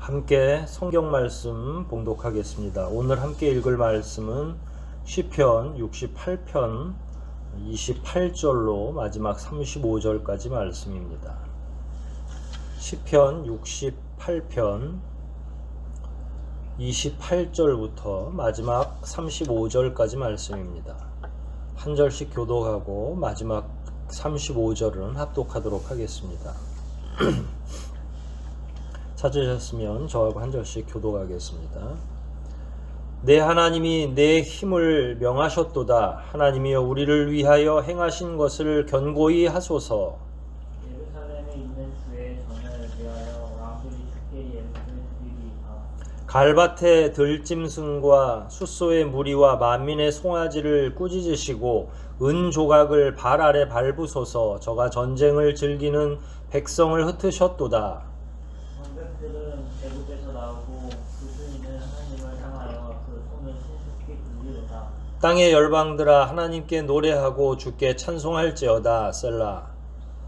함께 성경 말씀 봉독하겠습니다. 오늘 함께 읽을 말씀은 시편 68편 28절로 마지막 35절까지 말씀입니다. 시편 68편 28절부터 마지막 35절까지 말씀입니다. 한 절씩 교독하고 마지막 35절은 합독하도록 하겠습니다. 찾으셨으면 저하고 한 절씩 교독하겠습니다. 내 하나님이 내 힘을 명하셨도다. 하나님이여 우리를 위하여 행하신 것을 견고히 하소서. 예루살렘에 있는 주의 전을 위하여 왕들이 주께 예물을 드리리이다. 갈밭의 들짐승과 숫소의 무리와 만민의 송아지를 꾸짖으시고 은 조각을 발 아래 밟으소서. 저가 전쟁을 즐기는 백성을 흩으셨도다. 황금들은 애굽에서 나오고 구슬이는 하나님을 향하여 그 손을 신속히 들리로다. 땅의 열방들아 하나님께 노래하고 주께 찬송할지어다. 셀라.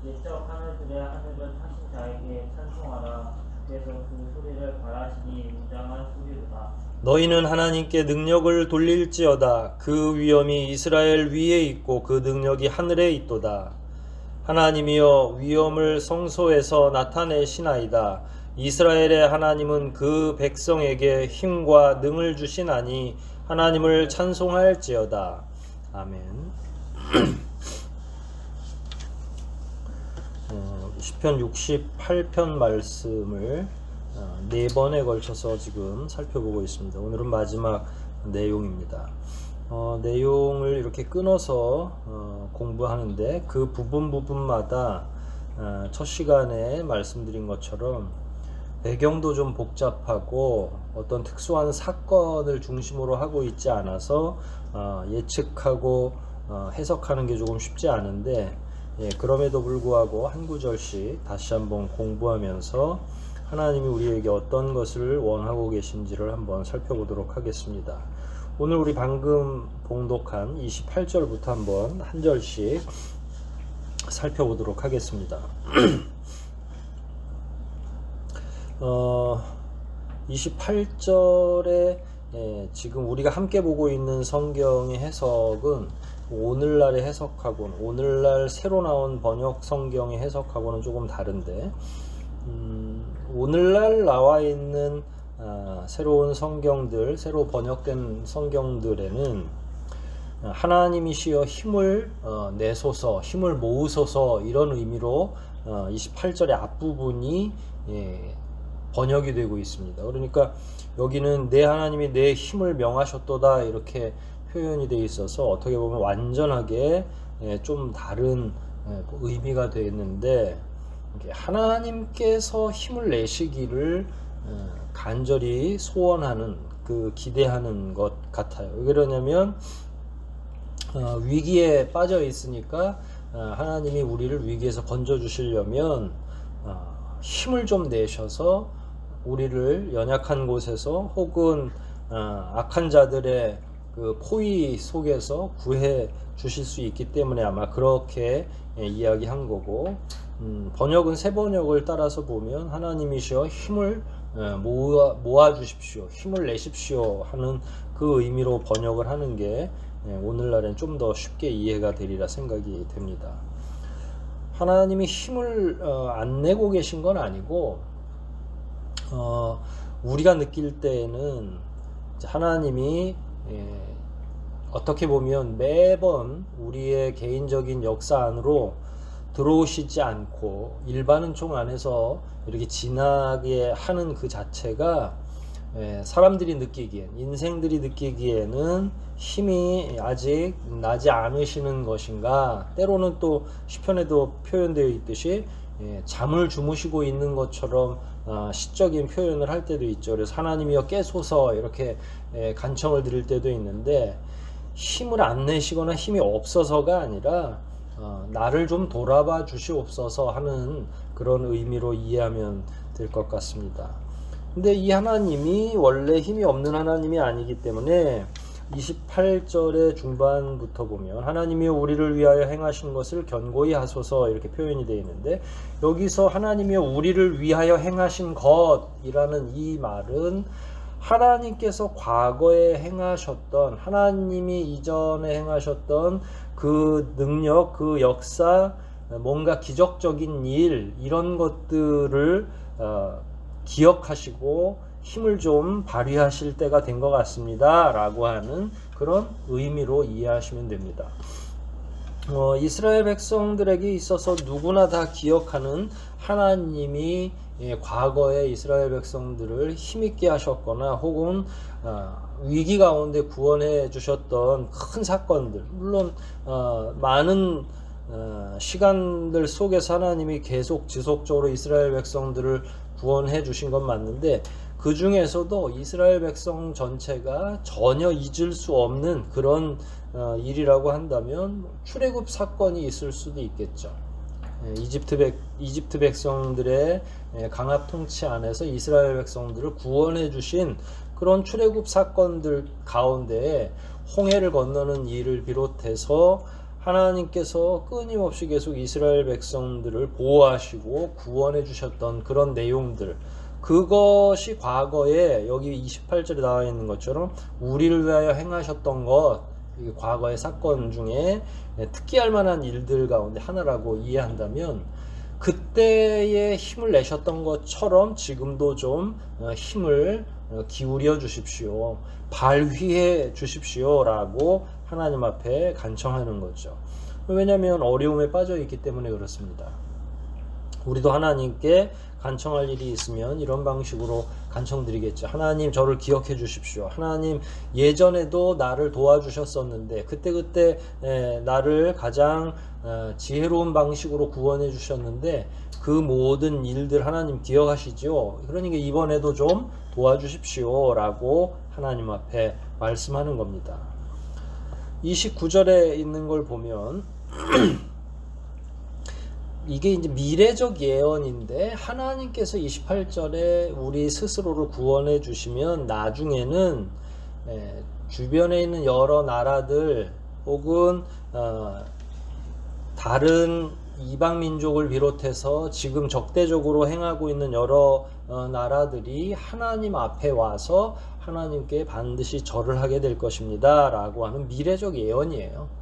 옛적 하늘들의 하늘을 타신 자에게 찬송하라. 주께서 그 소리를 바라시니 웅장한 소리로다. 너희는 하나님께 능력을 돌릴지어다. 그 위엄이 이스라엘 위에 있고 그 능력이 하늘에 있도다. 하나님이여 위엄을 성소에서 나타내시나이다. 이스라엘의 하나님은 그 백성에게 힘과 능을 주시나니 하나님을 찬송할지어다. 아멘. 시편 68편 말씀을 네 번에 걸쳐서 지금 살펴보고 있습니다. 오늘은 마지막 내용입니다. 내용을 이렇게 끊어서 공부하는데 그 부분마다 첫 시간에 말씀드린 것처럼 배경도 좀 복잡하고 어떤 특수한 사건을 중심으로 하고 있지 않아서 예측하고 해석하는 게 조금 쉽지 않은데, 그럼에도 불구하고 한 구절씩 다시 한번 공부하면서 하나님이 우리에게 어떤 것을 원하고 계신지를 한번 살펴보도록 하겠습니다. 오늘 우리 방금 봉독한 28절부터 한번 한 절씩 살펴보도록 하겠습니다. 28절에 지금 우리가 함께 보고 있는 성경의 해석은 오늘날의 해석하고는, 오늘날 새로 나온 번역 성경의 해석하고는 조금 다른데, 오늘날 나와 있는 새로운 성경들, 새로 번역된 성경들에는 하나님이시여 힘을 내소서, 힘을 모으소서, 이런 의미로 28절의 앞부분이 번역이 되고 있습니다. 그러니까 여기는 내 하나님이 내 힘을 명하셨도다 이렇게 표현이 되어 있어서 어떻게 보면 완전하게 좀 다른 의미가 되겠는데, 하나님께서 힘을 내시기를 간절히 소원하는, 기대하는 것 같아요. 왜 그러냐면 위기에 빠져 있으니까 하나님이 우리를 위기에서 건져 주시려면 힘을 좀 내셔서 우리를 연약한 곳에서 혹은 악한 자들의 그 포위 속에서 구해 주실 수 있기 때문에 아마 그렇게 이야기한 거고, 번역은 새 번역을 따라서 보면 하나님이시여 힘을 모아 주십시오, 힘을 내십시오 하는 그 의미로 번역을 하는 게 오늘날엔 좀 더 쉽게 이해가 되리라 생각이 됩니다. 하나님이 힘을 안 내고 계신 건 아니고, 우리가 느낄 때에는 하나님이 어떻게 보면 매번 우리의 개인적인 역사 안으로 들어오시지 않고 일반은총 안에서 이렇게 지나게 하는 그 자체가 사람들이 느끼기엔, 인생들이 느끼기에는 힘이 아직 나지 않으시는 것인가, 때로는 또 시편에도 표현되어 있듯이 잠을 주무시고 있는 것처럼 시적인 표현을 할 때도 있죠. 그래서 하나님이여 깨소서 이렇게 간청을 드릴 때도 있는데, 힘을 안 내시거나 힘이 없어서가 아니라 나를 좀 돌아봐 주시옵소서 하는 그런 의미로 이해하면 될 것 같습니다. 근데 이 하나님이 원래 힘이 없는 하나님이 아니기 때문에 28절의 중반부터 보면 하나님이 우리를 위하여 행하신 것을 견고히 하소서 이렇게 표현이 되어 있는데, 여기서 하나님이 우리를 위하여 행하신 것이라는 이 말은 하나님께서 과거에 행하셨던, 하나님이 이전에 행하셨던 그 능력, 그 역사, 뭔가 기적적인 일, 이런 것들을 기억하시고 힘을 좀 발휘하실 때가 된 것 같습니다 라고 하는 그런 의미로 이해하시면 됩니다. 이스라엘 백성들에게 있어서 누구나 다 기억하는 하나님이 과거에 이스라엘 백성들을 힘있게 하셨거나 혹은 위기 가운데 구원해 주셨던 큰 사건들, 물론 많은 시간들 속에서 하나님이 계속 지속적으로 이스라엘 백성들을 구원해 주신 건 맞는데, 그 중에서도 이스라엘 백성 전체가 전혀 잊을 수 없는 그런 일이라고 한다면 출애굽 사건이 있을 수도 있겠죠. 이집트 백성들의 강압 통치 안에서 이스라엘 백성들을 구원해 주신 그런 출애굽 사건들 가운데 홍해를 건너는 일을 비롯해서 하나님께서 끊임없이 계속 이스라엘 백성들을 보호하시고 구원해 주셨던 그런 내용들, 그것이 과거에 여기 28절에 나와 있는 것처럼 우리를 위하여 행하셨던 것, 과거의 사건 중에 특기할 만한 일들 가운데 하나라고 이해한다면, 그때에 힘을 내셨던 것처럼 지금도 좀 힘을 기울여 주십시오, 발휘해 주십시오 라고 하나님 앞에 간청하는 거죠. 왜냐하면 어려움에 빠져 있기 때문에 그렇습니다. 우리도 하나님께 간청할 일이 있으면 이런 방식으로 간청드리겠죠. 하나님, 저를 기억해 주십시오. 하나님, 예전에도 나를 도와주셨었는데 그때 나를 가장 지혜로운 방식으로 구원해 주셨는데 그 모든 일들 하나님 기억하시죠? 그러니까 이번에도 좀 도와주십시오 라고 하나님 앞에 말씀하는 겁니다. 29절에 있는 걸 보면 이게 이제 미래적 예언인데, 하나님께서 28절에 우리 스스로를 구원해 주시면 나중에는 주변에 있는 여러 나라들 혹은 다른 이방 민족을 비롯해서 지금 적대적으로 행하고 있는 여러 나라들이 하나님 앞에 와서 하나님께 반드시 절을 하게 될 것입니다 라고 하는 미래적 예언이에요.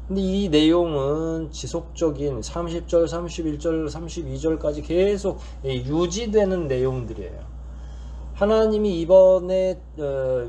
근데 이 내용은 지속적인 30절, 31절, 32절까지 계속 유지되는 내용들이에요. 하나님이 이번에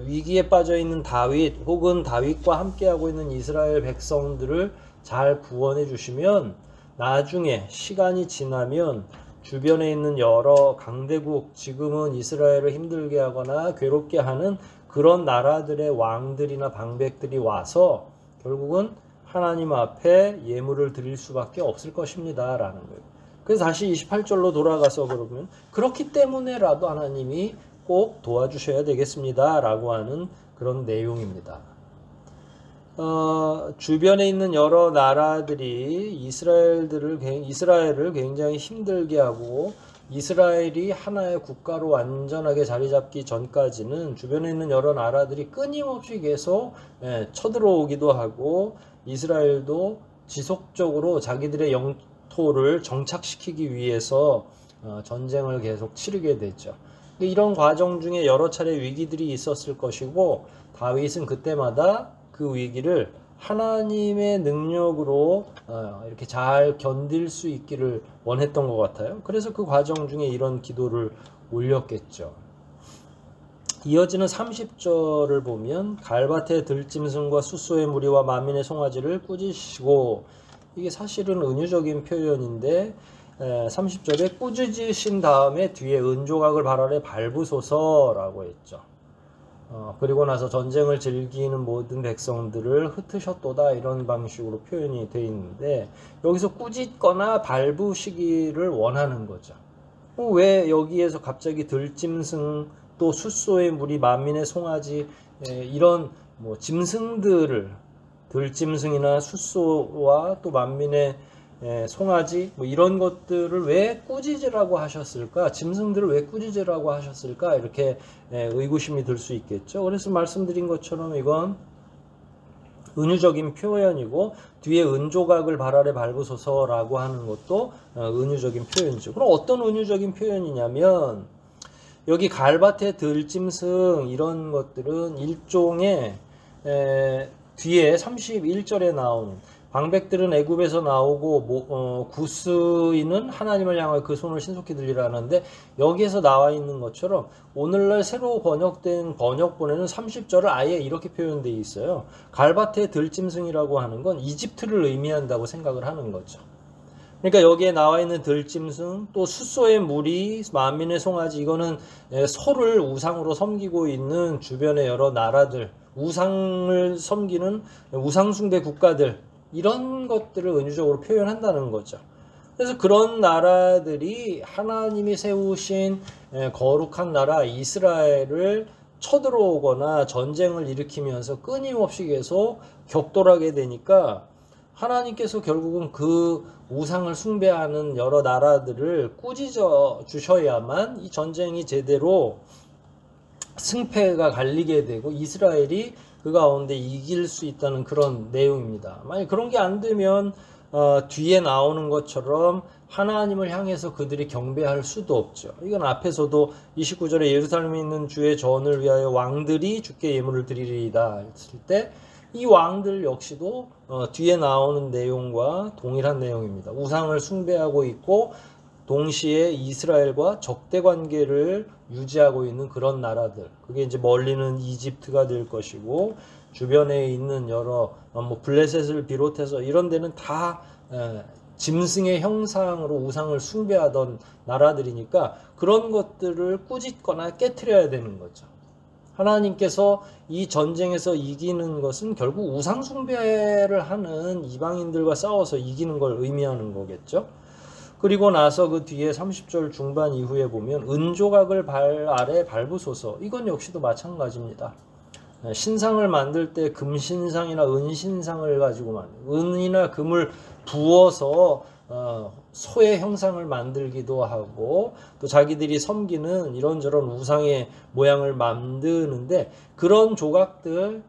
위기에 빠져 있는 다윗 혹은 다윗과 함께하고 있는 이스라엘 백성들을 잘 구원해 주시면 나중에 시간이 지나면 주변에 있는 여러 강대국, 지금은 이스라엘을 힘들게 하거나 괴롭게 하는 그런 나라들의 왕들이나 방백들이 와서 결국은 하나님 앞에 예물을 드릴 수밖에 없을 것입니다 라는 거예요. 그래서 다시 28절로 돌아가서 그러면 그렇기 때문에라도 하나님이 꼭 도와주셔야 되겠습니다 라고 하는 그런 내용입니다. 주변에 있는 여러 나라들이 이스라엘을 굉장히 힘들게 하고, 이스라엘이 하나의 국가로 완전하게 자리 잡기 전까지는 주변에 있는 여러 나라들이 끊임없이 계속 쳐들어오기도 하고, 이스라엘도 지속적으로 자기들의 영토를 정착시키기 위해서 전쟁을 계속 치르게 됐죠. 이런 과정 중에 여러 차례 위기들이 있었을 것이고, 다윗은 그때마다 그 위기를 하나님의 능력으로 이렇게 잘 견딜 수 있기를 원했던 것 같아요. 그래서 그 과정 중에 이런 기도를 올렸겠죠. 이어지는 30절을 보면 갈밭의 들짐승과 숫소의 무리와 만민의 송아지를 꾸짖으시고, 이게 사실은 은유적인 표현인데 30절에 꾸짖으신 다음에 뒤에 은조각을 발 아래 밟으소서라고 했죠. 그리고 나서 전쟁을 즐기는 모든 백성들을 흩으셨도다 이런 방식으로 표현이 되어 있는데, 여기서 꾸짖거나 밟으시기를 원하는 거죠. 왜 여기에서 갑자기 들짐승, 또 숫소의 무리, 만민의 송아지, 이런 짐승들을, 들짐승이나 숫소와 또 만민의 송아지, 이런 것들을 왜 꾸짖으라고 하셨을까? 짐승들을 왜 꾸짖으라고 하셨을까? 이렇게 의구심이 들 수 있겠죠. 그래서 말씀드린 것처럼 이건 은유적인 표현이고, 뒤에 은조각을 발 아래 밟으소서라고 하는 것도 은유적인 표현이죠. 그럼 어떤 은유적인 표현이냐면, 여기 갈밭의 들짐승 이런 것들은 일종의 뒤에 31절에 나오는, 방백들은 애굽에서 나오고 구스인은 하나님을 향하여 그 손을 신속히 들리라는데, 여기에서 나와 있는 것처럼 오늘날 새로 번역된 번역본에는 30절을 아예 이렇게 표현되어 있어요. 갈밭의 들짐승이라고 하는 건 이집트를 의미한다고 생각을 하는 거죠. 그러니까 여기에 나와 있는 들짐승, 또 숫소의 무리, 만민의 송아지, 이거는 소를 우상으로 섬기고 있는 주변의 여러 나라들, 우상을 섬기는 우상숭배 국가들, 이런 것들을 은유적으로 표현한다는 거죠. 그래서 그런 나라들이 하나님이 세우신 거룩한 나라 이스라엘을 쳐들어오거나 전쟁을 일으키면서 끊임없이 계속 격돌하게 되니까, 하나님께서 결국은 그 우상을 숭배하는 여러 나라들을 꾸짖어 주셔야만 이 전쟁이 제대로 승패가 갈리게 되고 이스라엘이 그 가운데 이길 수 있다는 그런 내용입니다. 만약 그런 게 안 되면 뒤에 나오는 것처럼 하나님을 향해서 그들이 경배할 수도 없죠. 이건 앞에서도 29절에 예루살렘에 있는 주의 전을 위하여 왕들이 주께 예물을 드리리이다 했을 때, 이 왕들 역시도 뒤에 나오는 내용과 동일한 내용입니다. 우상을 숭배하고 있고 동시에 이스라엘과 적대 관계를 유지하고 있는 그런 나라들, 그게 이제 멀리는 이집트가 될 것이고, 주변에 있는 여러 블레셋을 비롯해서 이런 데는 다 짐승의 형상으로 우상을 숭배하던 나라들이니까 그런 것들을 꾸짖거나 깨트려야 되는 거죠. 하나님께서 이 전쟁에서 이기는 것은 결국 우상 숭배를 하는 이방인들과 싸워서 이기는 걸 의미하는 거겠죠. 그리고 나서 그 뒤에 30절 중반 이후에 보면 은조각을 발 아래 밟으소서, 이건 역시도 마찬가지입니다. 신상을 만들 때 금신상이나 은신상을 가지고 은이나 금을 부어서 소의 형상을 만들기도 하고, 또 자기들이 섬기는 이런저런 우상의 모양을 만드는데, 그런 조각들,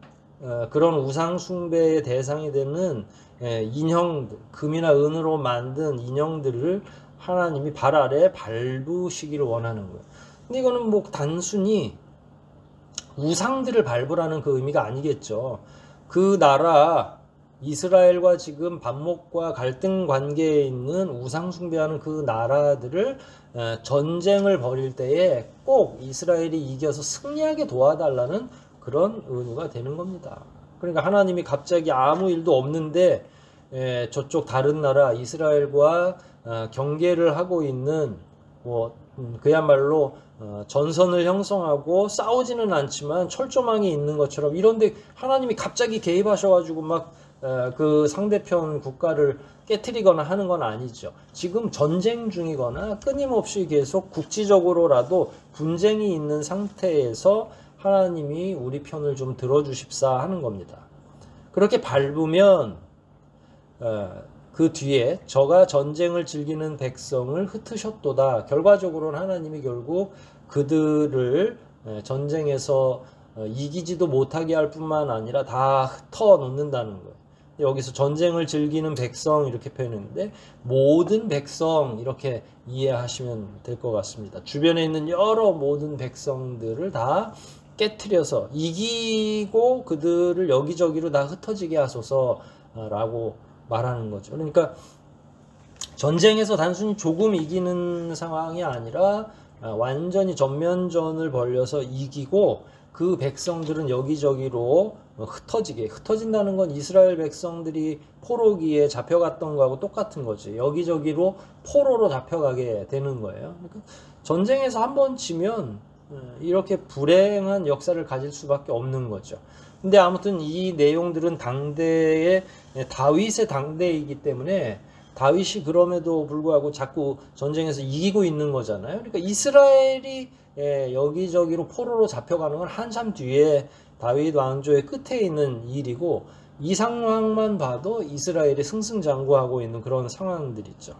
그런 우상 숭배의 대상이 되는 인형들, 금이나 은으로 만든 인형들을 하나님이 발 아래 밟으시기를 원하는 거예요. 근데 이거는 뭐 단순히 우상들을 밟으라는 그 의미가 아니겠죠. 그 나라 이스라엘과 지금 반목과 갈등 관계에 있는 우상 숭배하는 그 나라들을 전쟁을 벌일 때에 꼭 이스라엘이 이겨서 승리하게 도와달라는 그런 의무가 되는 겁니다. 그러니까 하나님이 갑자기 아무 일도 없는데 저쪽 다른 나라 이스라엘과 경계를 하고 있는, 그야말로 전선을 형성하고 싸우지는 않지만 철조망이 있는 것처럼, 이런데 하나님이 갑자기 개입하셔가지고 막 그 상대편 국가를 깨트리거나 하는 건 아니죠. 지금 전쟁 중이거나 끊임없이 계속 국지적으로라도 분쟁이 있는 상태에서 하나님이 우리 편을 좀 들어주십사 하는 겁니다. 그렇게 밟으면 그 뒤에 저가 전쟁을 즐기는 백성을 흩으셨도다, 결과적으로는 하나님이 결국 그들을 전쟁에서 이기지도 못하게 할 뿐만 아니라 다 흩어 놓는다는 거예요. 여기서 전쟁을 즐기는 백성 이렇게 표현했는데, 모든 백성 이렇게 이해하시면 될 것 같습니다. 주변에 있는 여러 모든 백성들을 다 깨트려서 이기고 그들을 여기저기로 다 흩어지게 하소서라고 말하는 거죠. 그러니까 전쟁에서 단순히 조금 이기는 상황이 아니라 완전히 전면전을 벌려서 이기고, 그 백성들은 여기저기로 흩어진다는 건 이스라엘 백성들이 포로기에 잡혀갔던 거하고 똑같은 거지. 여기저기로 포로로 잡혀가게 되는 거예요. 그러니까 전쟁에서 한번 지면 이렇게 불행한 역사를 가질 수밖에 없는 거죠. 근데 아무튼 이 내용들은 당대의 다윗의 당대이기 때문에, 다윗이 그럼에도 불구하고 자꾸 전쟁에서 이기고 있는 거잖아요. 그러니까 이스라엘이 여기저기로 포로로 잡혀가는 건 한참 뒤에 다윗 왕조의 끝에 있는 일이고, 이 상황만 봐도 이스라엘이 승승장구하고 있는 그런 상황들이죠.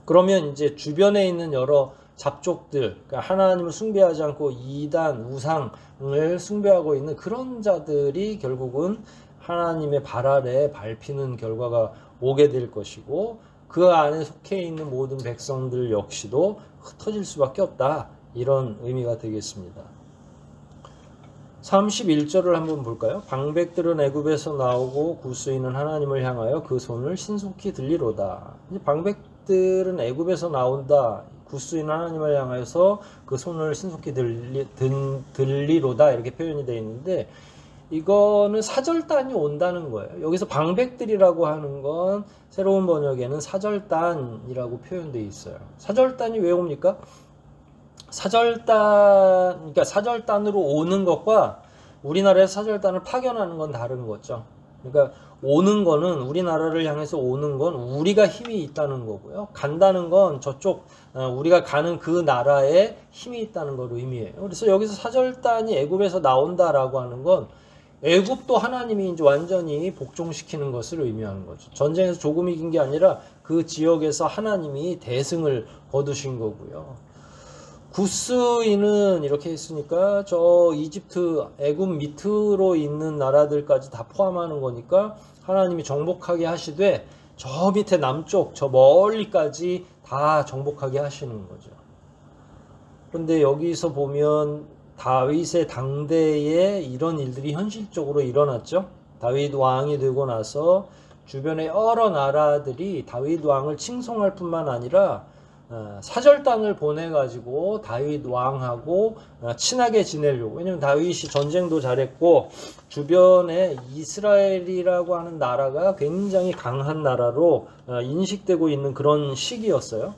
그러면 이제 주변에 있는 여러 잡족들, 그러니까 하나님을 숭배하지 않고 이단, 우상을 숭배하고 있는 그런 자들이 결국은 하나님의 발 아래 밟히는 결과가 오게 될 것이고 그 안에 속해 있는 모든 백성들 역시도 흩어질 수밖에 없다. 이런 의미가 되겠습니다. 31절을 한번 볼까요? 방백들은 애굽에서 나오고 구스인은 하나님을 향하여 그 손을 신속히 들리로다. 방백들은 애굽에서 나온다. 구스인은 하나님을 향하여서 그 손을 신속히 들리로다 이렇게 표현이 되어 있는데 이거는 사절단이 온다는 거예요. 여기서 방백들이라고 하는 건 새로운 번역에는 사절단이라고 표현되어 있어요. 사절단이 왜 옵니까? 그러니까 사절단으로 오는 것과 우리나라에서 사절단을 파견하는 건 다른 거죠. 그러니까 오는 거는 우리나라를 향해서 오는 건 우리가 힘이 있다는 거고요. 간다는 건 저쪽 우리가 가는 그 나라에 힘이 있다는 걸 의미해요. 그래서 여기서 사절단이 애굽에서 나온다라고 하는 건 애굽도 하나님이 이제 완전히 복종시키는 것을 의미하는 거죠. 전쟁에서 조금 이긴 게 아니라 그 지역에서 하나님이 대승을 거두신 거고요. 구스인은 이렇게 했으니까 저 이집트 애굽 밑으로 있는 나라들까지 다 포함하는 거니까 하나님이 정복하게 하시되 저 밑에 남쪽 저 멀리까지 다 정복하게 하시는 거죠. 그런데 여기서 보면 다윗의 당대에 이런 일들이 현실적으로 일어났죠. 다윗 왕이 되고 나서 주변의 여러 나라들이 다윗 왕을 칭송할 뿐만 아니라 사절단을 보내가지고 다윗 왕하고 친하게 지내려고. 왜냐면 다윗이 전쟁도 잘했고 주변에 이스라엘이라고 하는 나라가 굉장히 강한 나라로 인식되고 있는 그런 시기였어요.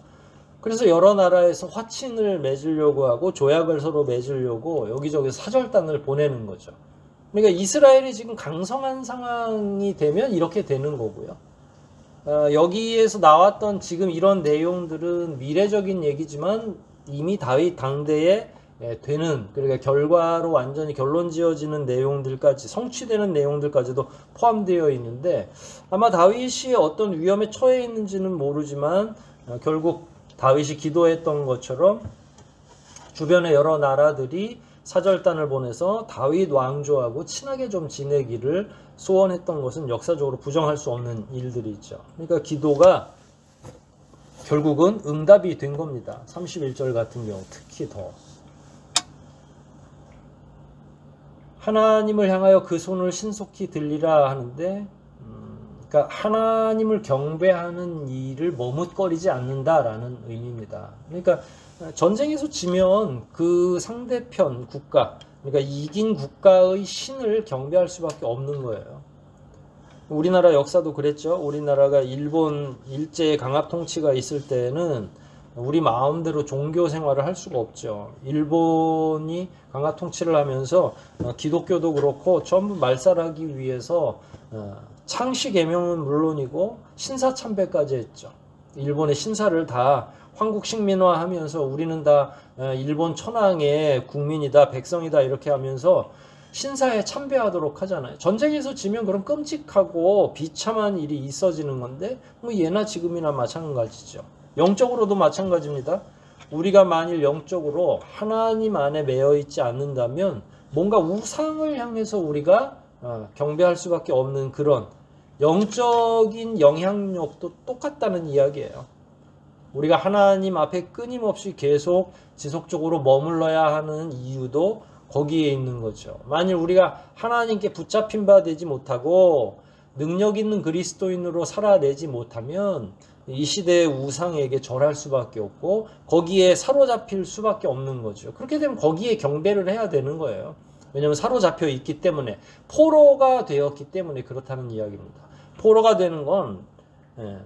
그래서 여러 나라에서 화친을 맺으려고 하고 조약을 서로 맺으려고 여기저기 사절단을 보내는 거죠. 그러니까 이스라엘이 지금 강성한 상황이 되면 이렇게 되는 거고요. 여기에서 나왔던 지금 이런 내용들은 미래적인 얘기지만 이미 다윗 당대에 되는, 그러니까 결과로 완전히 결론 지어지는 내용들까지, 성취되는 내용들까지도 포함되어 있는데 아마 다윗이 어떤 위험에 처해 있는지는 모르지만 결국 다윗이 기도했던 것처럼 주변의 여러 나라들이 사절단을 보내서 다윗 왕조하고 친하게 좀 지내기를 소원했던 것은 역사적으로 부정할 수 없는 일들이죠. 그러니까 기도가 결국은 응답이 된 겁니다. 31절 같은 경우 특히 더. 하나님을 향하여 그 손을 신속히 들리라 하는데 그러니까 하나님을 경배하는 일을 머뭇거리지 않는다라는 의미입니다. 그러니까 전쟁에서 지면 그 상대편 국가, 그러니까 이긴 국가의 신을 경배할 수밖에 없는 거예요. 우리나라 역사도 그랬죠. 우리나라가 일본 일제의 강압 통치가 있을 때는 우리 마음대로 종교 생활을 할 수가 없죠. 일본이 강압 통치를 하면서 기독교도 그렇고 전부 말살하기 위해서 창씨 계명은 물론이고 신사 참배까지 했죠. 일본의 신사를 다 황국 식민화하면서 우리는 다 일본 천황의 국민이다, 백성이다 이렇게 하면서 신사에 참배하도록 하잖아요. 전쟁에서 지면 그런 끔찍하고 비참한 일이 있어지는 건데 뭐 예나 지금이나 마찬가지죠. 영적으로도 마찬가지입니다. 우리가 만일 영적으로 하나님 안에 매여 있지 않는다면 뭔가 우상을 향해서 우리가 경배할 수밖에 없는 그런 영적인 영향력도 똑같다는 이야기예요. 우리가 하나님 앞에 끊임없이 계속 지속적으로 머물러야 하는 이유도 거기에 있는 거죠. 만일 우리가 하나님께 붙잡힌 바 되지 못하고 능력 있는 그리스도인으로 살아내지 못하면 이 시대의 우상에게 절할 수밖에 없고 거기에 사로잡힐 수밖에 없는 거죠. 그렇게 되면 거기에 경배를 해야 되는 거예요. 왜냐하면 사로잡혀 있기 때문에, 포로가 되었기 때문에 그렇다는 이야기입니다. 포로가 되는 건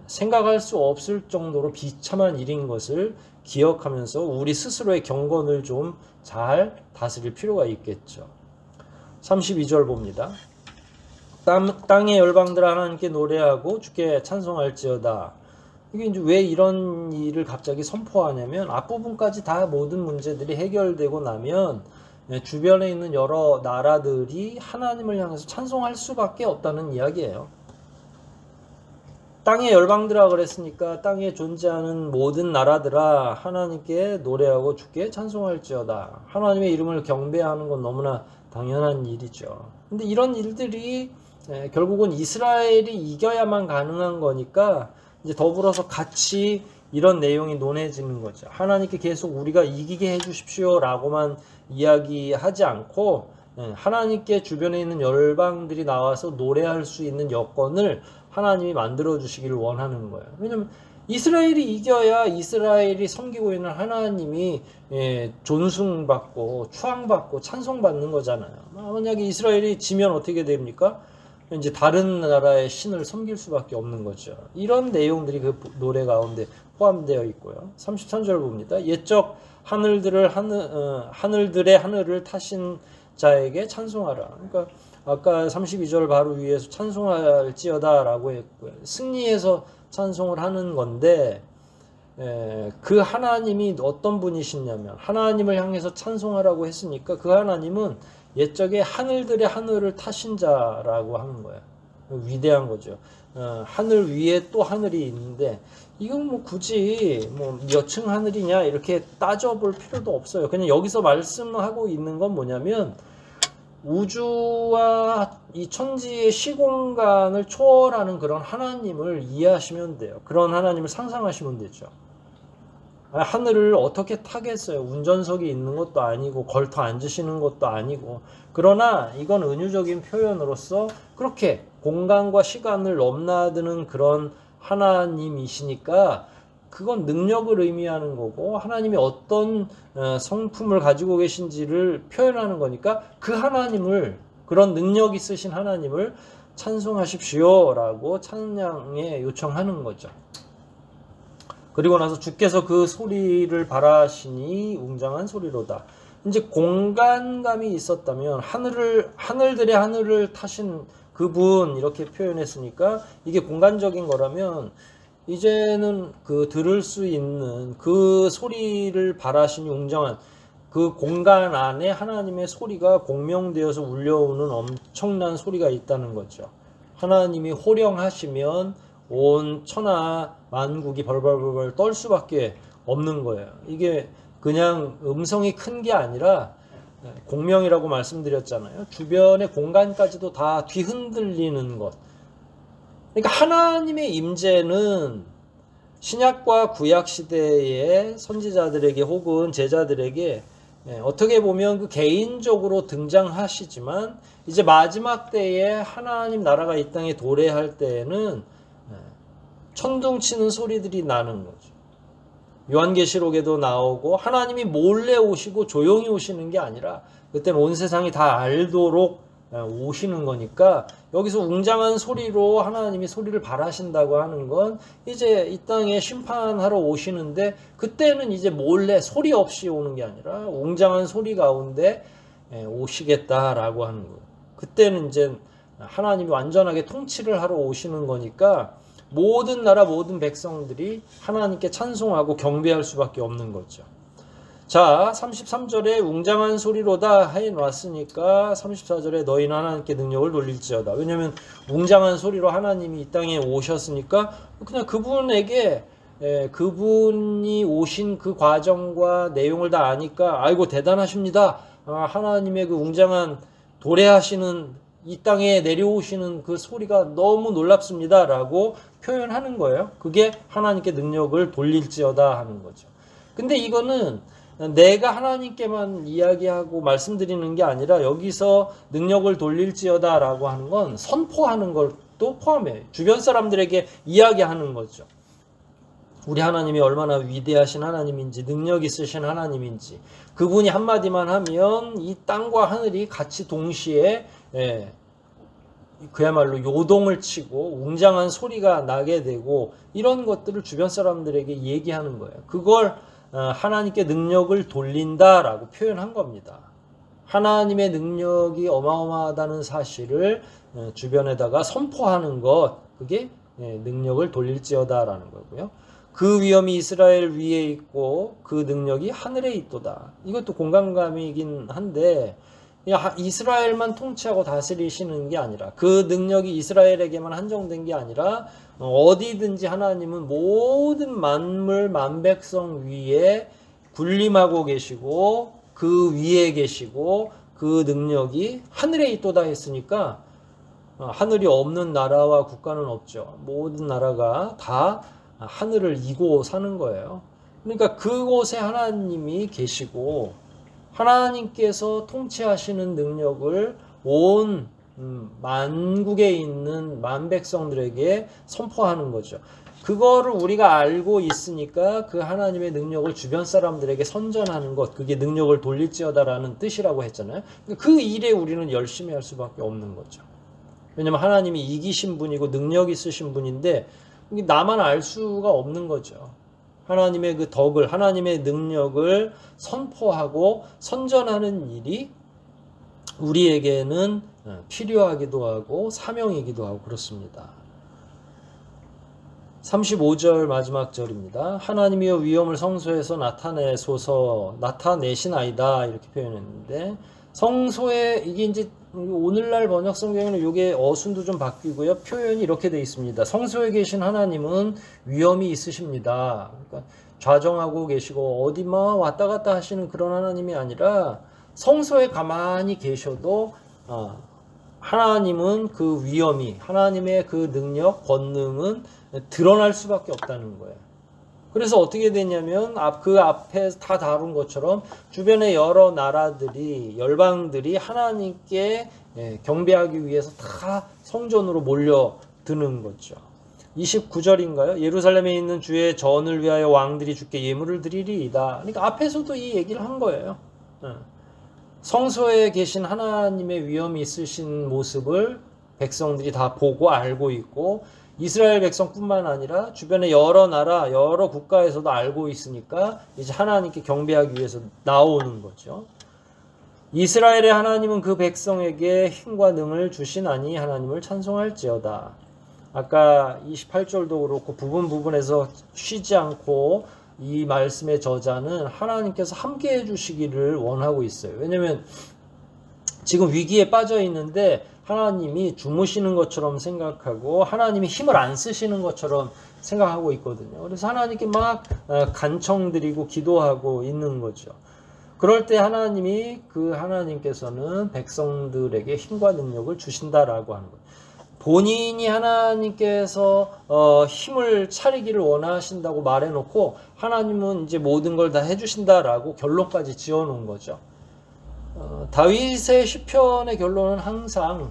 생각할 수 없을 정도로 비참한 일인 것을 기억하면서 우리 스스로의 경건을 좀 잘 다스릴 필요가 있겠죠. 32절 봅니다. 땅의 열방들아 하나님께 노래하고 주께 찬송할지어다. 이게 이제 왜 이런 일을 갑자기 선포하냐면 앞부분까지 다 모든 문제들이 해결되고 나면 주변에 있는 여러 나라들이 하나님을 향해서 찬송할 수밖에 없다는 이야기예요. 땅의 열방들아 그랬으니까 땅에 존재하는 모든 나라들아 하나님께 노래하고 주께 찬송할지어다. 하나님의 이름을 경배하는 건 너무나 당연한 일이죠. 근데 이런 일들이 결국은 이스라엘이 이겨야만 가능한 거니까 이제 더불어서 같이 이런 내용이 논해지는 거죠. 하나님께 계속 우리가 이기게 해주십시오 라고만 이야기하지 않고 하나님께 주변에 있는 열방들이 나와서 노래할 수 있는 여건을 하나님이 만들어 주시기를 원하는 거예요. 왜냐면 이스라엘이 이겨야 이스라엘이 섬기고 있는 하나님이 존숭받고 추앙받고 찬송받는 거잖아요. 만약에 이스라엘이 지면 어떻게 됩니까? 이제 다른 나라의 신을 섬길 수밖에 없는 거죠. 이런 내용들이 그 노래 가운데 포함되어 있고요. 33절 봅니다. 옛적 하늘들의 하늘을 타신 자에게 찬송하라. 그러니까 아까 32절 바로 위에서 찬송할지어다 라고 했고요. 승리해서 찬송을 하는 건데 그 하나님이 어떤 분이시냐면 하나님을 향해서 찬송하라고 했으니까 그 하나님은 옛적에 하늘들의 하늘을 타신 자라고 하는 거예요. 위대한 거죠. 하늘 위에 또 하늘이 있는데 이건 뭐 굳이 뭐 몇 층 하늘이냐 이렇게 따져볼 필요도 없어요. 그냥 여기서 말씀하고 있는 건 뭐냐면 우주와 이 천지의 시공간을 초월하는 그런 하나님을 이해하시면 돼요. 그런 하나님을 상상하시면 되죠. 하늘을 어떻게 타겠어요? 운전석이 있는 것도 아니고 걸터 앉으시는 것도 아니고. 그러나 이건 은유적인 표현으로서 그렇게 공간과 시간을 넘나드는 그런 하나님이시니까 그건 능력을 의미하는 거고 하나님이 어떤 성품을 가지고 계신지를 표현하는 거니까 그 하나님을, 그런 능력 있으신 하나님을 찬송하십시오 라고 찬양에 요청하는 거죠. 그리고 나서 주께서 그 소리를 바라시니 웅장한 소리로다. 이제 공간감이 있었다면 하늘들의 하늘을 타신 그분 이렇게 표현했으니까 이게 공간적인 거라면 이제는 그 들을 수 있는 그 소리를 바라시니 웅장한 그 공간 안에 하나님의 소리가 공명되어서 울려오는 엄청난 소리가 있다는 거죠. 하나님이 호령하시면 온 천하 만국이 벌벌벌 떨 수밖에 없는 거예요. 이게 그냥 음성이 큰 게 아니라 공명이라고 말씀드렸잖아요. 주변의 공간까지도 다 뒤흔들리는 것. 그러니까 하나님의 임재는 신약과 구약 시대의 선지자들에게 혹은 제자들에게 어떻게 보면 그 개인적으로 등장하시지만 이제 마지막 때에 하나님 나라가 이 땅에 도래할 때에는 천둥치는 소리들이 나는 거죠. 요한계시록에도 나오고 하나님이 몰래 오시고 조용히 오시는 게 아니라 그때는 온 세상이 다 알도록 오시는 거니까 여기서 웅장한 소리로 하나님이 소리를 바라신다고 하는 건 이제 이 땅에 심판하러 오시는데 그때는 이제 몰래 소리 없이 오는 게 아니라 웅장한 소리 가운데 오시겠다라고 하는 거예요. 그때는 이제 하나님이 완전하게 통치를 하러 오시는 거니까 모든 나라 모든 백성들이 하나님께 찬송하고 경배할 수밖에 없는 거죠. 자, 33절에 웅장한 소리로다 해놨으니까 34절에 너희는 하나님께 능력을 돌릴지어다. 왜냐하면 웅장한 소리로 하나님이 이 땅에 오셨으니까 그냥 그분에게 그분이 오신 그 과정과 내용을 다 아니까 아이고 대단하십니다. 하나님의 그 웅장한 도래하시는 이 땅에 내려오시는 그 소리가 너무 놀랍습니다 라고 표현하는 거예요. 그게 하나님께 능력을 돌릴지어다 하는 거죠. 근데 이거는 내가 하나님께만 이야기하고 말씀드리는 게 아니라 여기서 능력을 돌릴지어다 라고 하는 건 선포하는 것도 포함해요. 주변 사람들에게 이야기하는 거죠. 우리 하나님이 얼마나 위대하신 하나님인지 능력 있으신 하나님인지 그분이 한마디만 하면 이 땅과 하늘이 같이 동시에 그야말로 요동을 치고 웅장한 소리가 나게 되고 이런 것들을 주변 사람들에게 얘기하는 거예요. 그걸 하나님께 능력을 돌린다라고 표현한 겁니다. 하나님의 능력이 어마어마하다는 사실을 주변에다가 선포하는 것, 그게 능력을 돌릴지어다라는 거고요. 그 위엄이 이스라엘 위에 있고 그 능력이 하늘에 있도다. 이것도 공간감이긴 한데 이스라엘만 통치하고 다스리시는 게 아니라 그 능력이 이스라엘에게만 한정된 게 아니라 어디든지 하나님은 모든 만물 만백성 위에 군림하고 계시고 그 위에 계시고 그 능력이 하늘에 있도다 했으니까 하늘이 없는 나라와 국가는 없죠. 모든 나라가 다 하늘을 이고 사는 거예요. 그러니까 그곳에 하나님이 계시고 하나님께서 통치하시는 능력을 온 만국에 있는 만백성들에게 선포하는 거죠. 그거를 우리가 알고 있으니까 그 하나님의 능력을 주변 사람들에게 선전하는 것, 그게 능력을 돌릴지어다라는 뜻이라고 했잖아요. 그 일에 우리는 열심히 할 수밖에 없는 거죠. 왜냐면 하나님이 이기신 분이고 능력 있으신 분인데 나만 알 수가 없는 거죠. 하나님의 그 덕을, 하나님의 능력을 선포하고 선전하는 일이 우리에게는 필요하기도 하고 사명이기도 하고 그렇습니다. 35절 마지막 절입니다. 하나님이여 위엄을 성소에서 나타내시나이다 이렇게 표현했는데 성소에 이게 이제 오늘날 번역 성경에는 이게 어순도 좀 바뀌고요. 표현이 이렇게 되어 있습니다. 성소에 계신 하나님은 위엄이 있으십니다. 그러니까 좌정하고 계시고 어디 막 왔다 갔다 하시는 그런 하나님이 아니라 성소에 가만히 계셔도 하나님은 그 위엄이, 하나님의 그 능력, 권능은 드러날 수밖에 없다는 거예요. 그래서 어떻게 되냐면 그 앞에 다 다룬 것처럼 주변의 여러 나라들이, 열방들이 하나님께 경배하기 위해서 다 성전으로 몰려드는 거죠. 29절인가요? 예루살렘에 있는 주의 전을 위하여 왕들이 주께 예물을 드리리이다. 그러니까 앞에서도 이 얘기를 한 거예요. 성소에 계신 하나님의 위엄이 있으신 모습을 백성들이 다 보고 알고 있고 이스라엘 백성뿐만 아니라 주변의 여러 나라, 여러 국가에서도 알고 있으니까 이제 하나님께 경배하기 위해서 나오는 거죠. 이스라엘의 하나님은 그 백성에게 힘과 능을 주시나니 하나님을 찬송할지어다. 아까 28절도 그렇고 부분에서 쉬지 않고 이 말씀의 저자는 하나님께서 함께 해주시기를 원하고 있어요. 왜냐하면 지금 위기에 빠져 있는데 하나님이 주무시는 것처럼 생각하고 하나님이 힘을 안 쓰시는 것처럼 생각하고 있거든요. 그래서 하나님께 막 간청드리고 기도하고 있는 거죠. 그럴 때 하나님께서는 백성들에게 힘과 능력을 주신다라고 하는 거예요. 본인이 하나님께서 힘을 차리기를 원하신다고 말해놓고 하나님은 이제 모든 걸 다 해주신다라고 결론까지 지어놓은 거죠. 다윗의 시편의 결론은 항상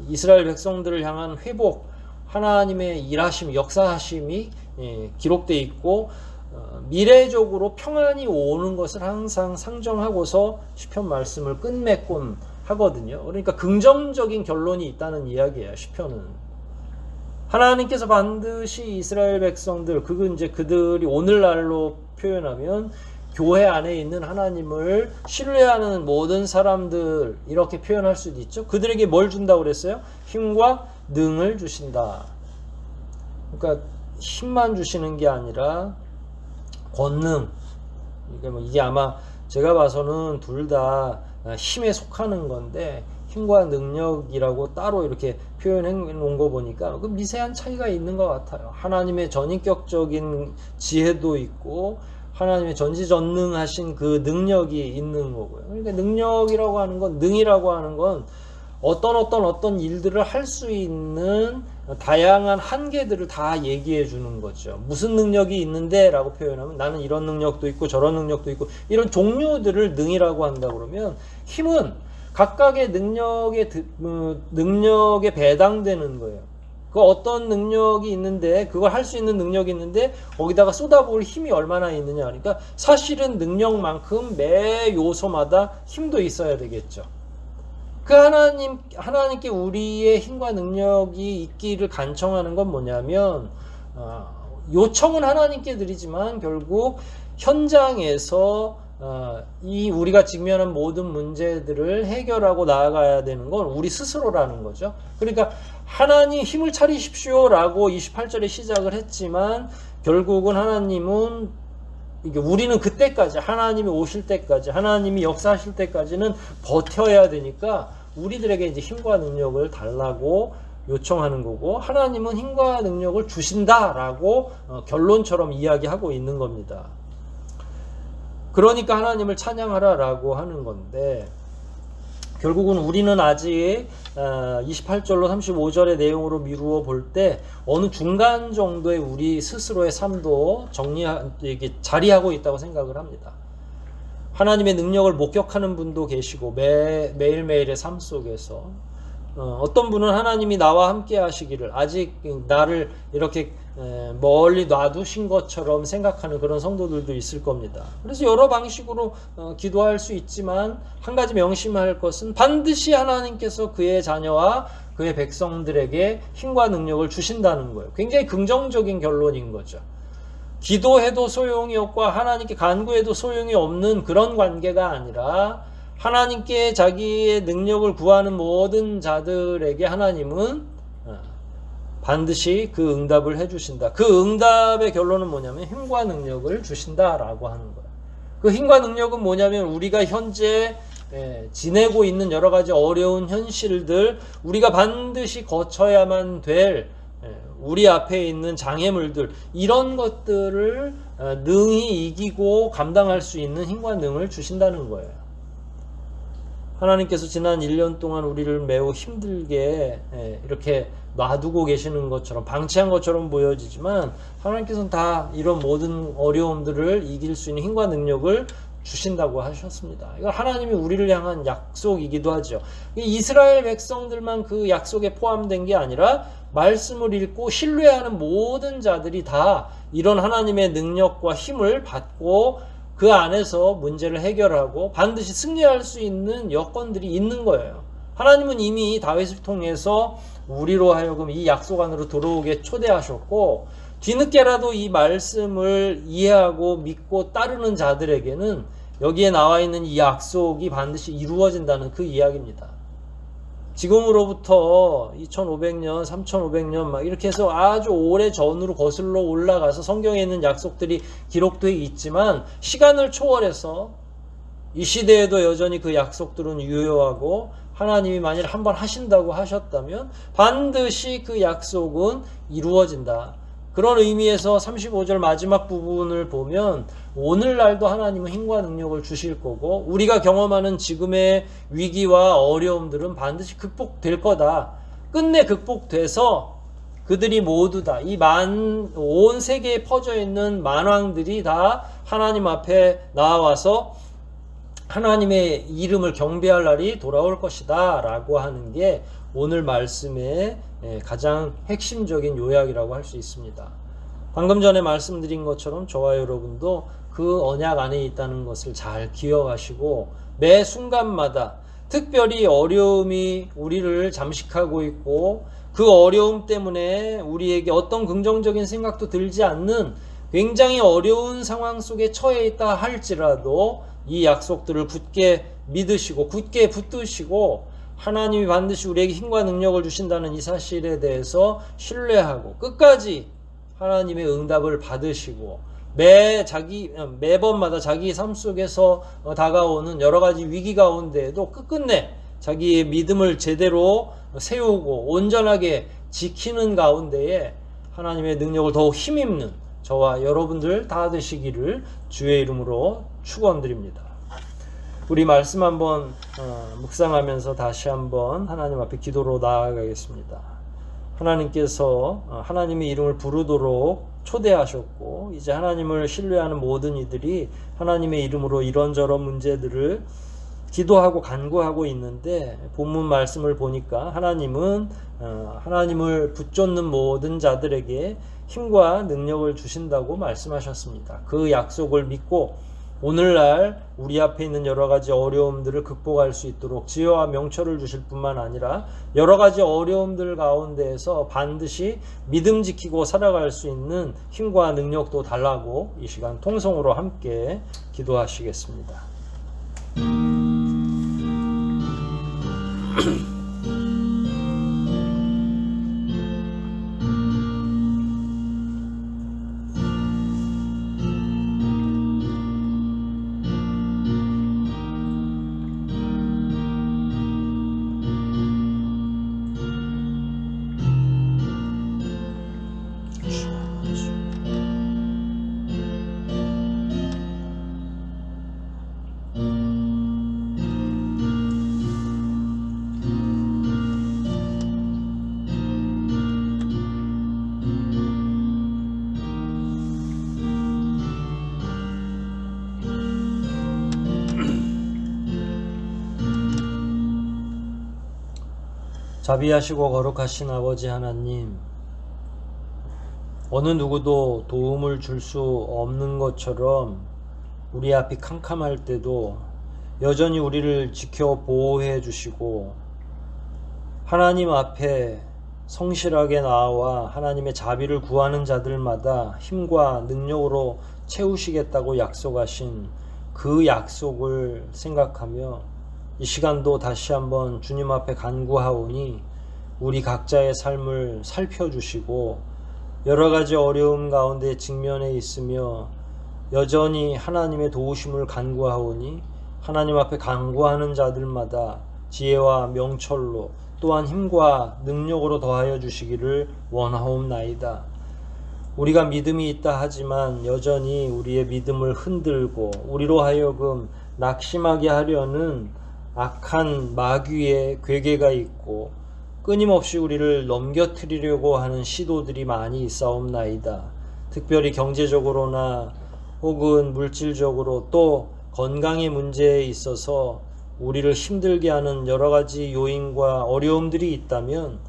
이스라엘 백성들을 향한 회복, 하나님의 일하심, 역사하심이 기록되어 있고 미래적으로 평안이 오는 것을 항상 상정하고서 시편 말씀을 끝맺곤 하거든요. 그러니까 긍정적인 결론이 있다는 이야기예요. 시편은 하나님께서 반드시 이스라엘 백성들, 그들이 오늘날로 표현하면 교회 안에 있는 하나님을 신뢰하는 모든 사람들 이렇게 표현할 수도 있죠. 그들에게 뭘 준다고 그랬어요? 힘과 능을 주신다. 그러니까 힘만 주시는 게 아니라 권능. 이게 아마 제가 봐서는 둘 다 힘에 속하는 건데 힘과 능력이라고 따로 이렇게 표현해 놓은 거 보니까 그 미세한 차이가 있는 것 같아요. 하나님의 전인격적인 지혜도 있고 하나님의 전지전능하신 그 능력이 있는 거고요. 그러니까 능력이라고 하는 건, 능이라고 하는 건 어떤 일들을 할 수 있는 다양한 한계들을 다 얘기해 주는 거죠. 무슨 능력이 있는데 라고 표현하면 나는 이런 능력도 있고 저런 능력도 있고 이런 종류들을 능이라고 한다 그러면 힘은 각각의 능력에 배당되는 거예요. 그 어떤 능력이 있는데 그걸 할 수 있는 능력이 있는데 거기다가 쏟아부을 힘이 얼마나 있느냐. 그러니까 사실은 능력만큼 매 요소마다 힘도 있어야 되겠죠. 그 하나님께 우리의 힘과 능력이 있기를 간청하는 건 뭐냐면 요청은 하나님께 드리지만 결국 현장에서 이 우리가 직면한 모든 문제들을 해결하고 나아가야 되는 건 우리 스스로라는 거죠. 그러니까 하나님 힘을 차리십시오 라고 28절에 시작을 했지만 결국은 하나님은 우리는 그때까지 하나님이 오실 때까지 하나님이 역사하실 때까지는 버텨야 되니까 우리들에게 이제 힘과 능력을 달라고 요청하는 거고 하나님은 힘과 능력을 주신다라고 결론처럼 이야기하고 있는 겁니다. 그러니까 하나님을 찬양하라라고 하는 건데 결국은 우리는 아직 28절로 35절의 내용으로 미루어 볼 때 어느 중간 정도의 우리 스스로의 삶도 자리하고 있다고 생각을 합니다. 하나님의 능력을 목격하는 분도 계시고 매일매일의 삶 속에서 어떤 분은 하나님이 나와 함께 하시기를 아직 나를 이렇게 멀리 놔두신 것처럼 생각하는 그런 성도들도 있을 겁니다. 그래서 여러 방식으로 기도할 수 있지만 한 가지 명심할 것은 반드시 하나님께서 그의 자녀와 그의 백성들에게 힘과 능력을 주신다는 거예요. 굉장히 긍정적인 결론인 거죠. 기도해도 소용이 없고 하나님께 간구해도 소용이 없는 그런 관계가 아니라 하나님께 자기의 능력을 구하는 모든 자들에게 하나님은 반드시 그 응답을 해주신다. 그 응답의 결론은 뭐냐면 힘과 능력을 주신다라고 하는 거예요. 그 힘과 능력은 뭐냐면 우리가 현재 지내고 있는 여러 가지 어려운 현실들, 우리가 반드시 거쳐야만 될 우리 앞에 있는 장애물들, 이런 것들을 능히 이기고 감당할 수 있는 힘과 능을 주신다는 거예요. 하나님께서 지난 1년 동안 우리를 매우 힘들게 이렇게 놔두고 계시는 것처럼, 방치한 것처럼 보여지지만 하나님께서는 다 이런 모든 어려움들을 이길 수 있는 힘과 능력을 주신다고 하셨습니다. 이거 하나님이 우리를 향한 약속이기도 하죠. 이스라엘 백성들만 그 약속에 포함된 게 아니라 말씀을 읽고 신뢰하는 모든 자들이 다 이런 하나님의 능력과 힘을 받고 그 안에서 문제를 해결하고 반드시 승리할 수 있는 여건들이 있는 거예요. 하나님은 이미 다윗을 통해서 우리로 하여금 이 약속 안으로 들어오게 초대하셨고, 뒤늦게라도 이 말씀을 이해하고 믿고 따르는 자들에게는 여기에 나와 있는 이 약속이 반드시 이루어진다는 그 이야기입니다. 지금으로부터 2500년, 3500년 막 이렇게 해서 아주 오래 전으로 거슬러 올라가서 성경에 있는 약속들이 기록되어 있지만 시간을 초월해서 이 시대에도 여전히 그 약속들은 유효하고, 하나님이 만일 한번 하신다고 하셨다면 반드시 그 약속은 이루어진다. 그런 의미에서 35절 마지막 부분을 보면 오늘날도 하나님은 힘과 능력을 주실 거고, 우리가 경험하는 지금의 위기와 어려움들은 반드시 극복될 거다. 끝내 극복돼서 그들이 모두 다 온 세계에 퍼져 있는 만왕들이 다 하나님 앞에 나와서 하나님의 이름을 경배할 날이 돌아올 것이다 라고 하는 게 오늘 말씀의 가장 핵심적인 요약이라고 할 수 있습니다. 방금 전에 말씀드린 것처럼 저와 여러분도 그 언약 안에 있다는 것을 잘 기억하시고, 매 순간마다 특별히 어려움이 우리를 잠식하고 있고 그 어려움 때문에 우리에게 어떤 긍정적인 생각도 들지 않는 굉장히 어려운 상황 속에 처해 있다 할지라도 이 약속들을 굳게 믿으시고 굳게 붙드시고 하나님이 반드시 우리에게 힘과 능력을 주신다는 이 사실에 대해서 신뢰하고 끝까지 하나님의 응답을 받으시고 매번마다 자기 삶 속에서 다가오는 여러 가지 위기 가운데에도 끝끝내 자기의 믿음을 제대로 세우고 온전하게 지키는 가운데에 하나님의 능력을 더욱 힘입는 저와 여러분들 다 되시기를 주의 이름으로 축원드립니다. 우리 말씀 한번 묵상하면서 다시 한번 하나님 앞에 기도로 나아가겠습니다. 하나님께서 하나님의 이름을 부르도록 초대하셨고, 이제 하나님을 신뢰하는 모든 이들이 하나님의 이름으로 이런저런 문제들을 기도하고 간구하고 있는데, 본문 말씀을 보니까 하나님은 하나님을 붙잡는 모든 자들에게 힘과 능력을 주신다고 말씀하셨습니다. 그 약속을 믿고 오늘날 우리 앞에 있는 여러 가지 어려움들을 극복할 수 있도록 지혜와 명철을 주실 뿐만 아니라 여러 가지 어려움들 가운데에서 반드시 믿음 지키고 살아갈 수 있는 힘과 능력도 달라고 이 시간 통성으로 함께 기도하시겠습니다. 자비하시고 거룩하신 아버지 하나님, 어느 누구도 도움을 줄 수 없는 것처럼 우리 앞이 캄캄할 때도 여전히 우리를 지켜 보호해 주시고 하나님 앞에 성실하게 나아와 하나님의 자비를 구하는 자들마다 힘과 능력으로 채우시겠다고 약속하신 그 약속을 생각하며 이 시간도 다시 한번 주님 앞에 간구하오니 우리 각자의 삶을 살펴주시고 여러 가지 어려움 가운데 직면해 있으며 여전히 하나님의 도우심을 간구하오니 하나님 앞에 간구하는 자들마다 지혜와 명철로 또한 힘과 능력으로 더하여 주시기를 원하옵나이다. 우리가 믿음이 있다 하지만 여전히 우리의 믿음을 흔들고 우리로 하여금 낙심하게 하려는 악한 마귀의 괴계가 있고 끊임없이 우리를 넘겨뜨리려고 하는 시도들이 많이 있사옵나이다. 특별히 경제적으로나 혹은 물질적으로 또 건강의 문제에 있어서 우리를 힘들게 하는 여러 가지 요인과 어려움들이 있다면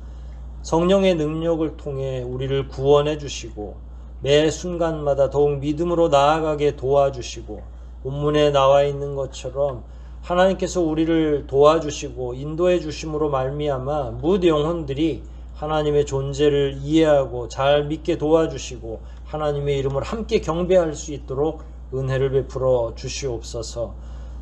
성령의 능력을 통해 우리를 구원해 주시고 매 순간마다 더욱 믿음으로 나아가게 도와주시고 본문에 나와 있는 것처럼 하나님께서 우리를 도와주시고 인도해 주심으로 말미암아 무엇 영혼들이 하나님의 존재를 이해하고 잘 믿게 도와주시고 하나님의 이름을 함께 경배할 수 있도록 은혜를 베풀어 주시옵소서.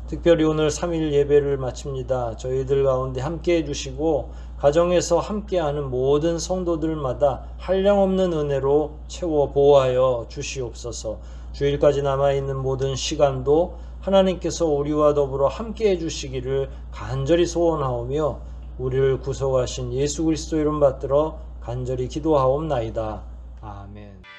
특별히 오늘 3일 예배를 마칩니다. 저희들 가운데 함께 해주시고 가정에서 함께하는 모든 성도들마다 한량없는 은혜로 채워 보호하여 주시옵소서. 주일까지 남아있는 모든 시간도 하나님께서 우리와 더불어 함께 해주시기를 간절히 소원하오며 우리를 구속하신 예수 그리스도 이름 받들어 간절히 기도하옵나이다. 아멘.